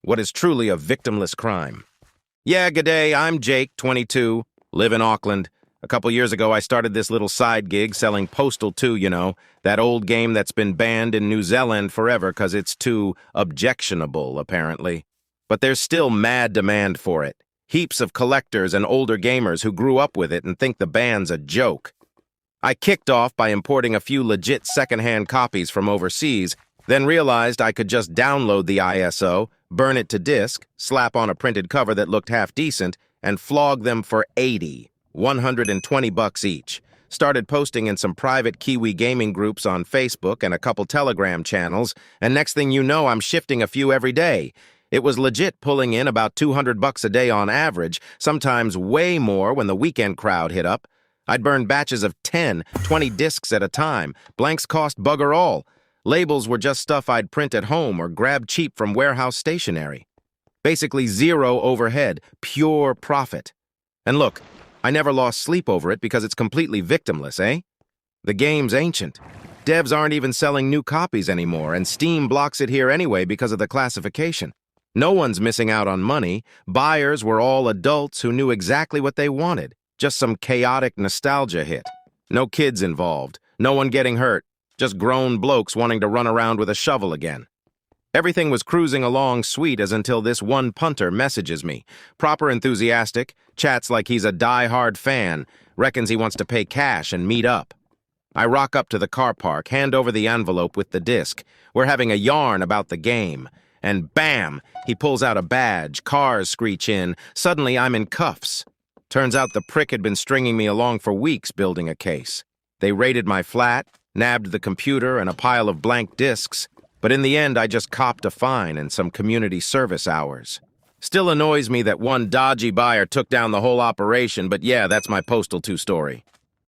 what is truly a victimless crime. Yeah, g'day, I'm Jake, 22, live in Auckland. A couple years ago, I started this little side gig selling Postal 2, that old game that's been banned in New Zealand forever because it's too objectionable, apparently. But there's still mad demand for it. Heaps of collectors and older gamers who grew up with it and think the ban's a joke. I kicked off by importing a few legit secondhand copies from overseas, then realized I could just download the ISO, burn it to disk, slap on a printed cover that looked half decent, and flog them for 120 bucks each. Started posting in some private Kiwi gaming groups on Facebook and a couple Telegram channels, and next thing you know, I'm shifting a few every day. It was legit pulling in about 200 bucks a day on average, sometimes way more when the weekend crowd hit up. I'd burn batches of 10, 20 discs at a time. Blanks cost bugger all. Labels were just stuff I'd print at home or grab cheap from warehouse stationery. Basically zero overhead, pure profit. And look, I never lost sleep over it because it's completely victimless, eh? The game's ancient. Devs aren't even selling new copies anymore, and Steam blocks it here anyway because of the classification. No one's missing out on money. Buyers were all adults who knew exactly what they wanted. Just some chaotic nostalgia hit. No kids involved. No one getting hurt. Just grown blokes wanting to run around with a shovel again. Everything was cruising along sweet as until this one punter messages me. Proper enthusiastic, chats like he's a die-hard fan, reckons he wants to pay cash and meet up. I rock up to the car park, hand over the envelope with the disc. We're having a yarn about the game. And bam! He pulls out a badge, cars screech in. Suddenly I'm in cuffs. Turns out the prick had been stringing me along for weeks building a case. They raided my flat, nabbed the computer and a pile of blank discs, but in the end I just copped a fine and some community service hours. Still annoys me that one dodgy buyer took down the whole operation, but yeah, that's my Postal 2 story.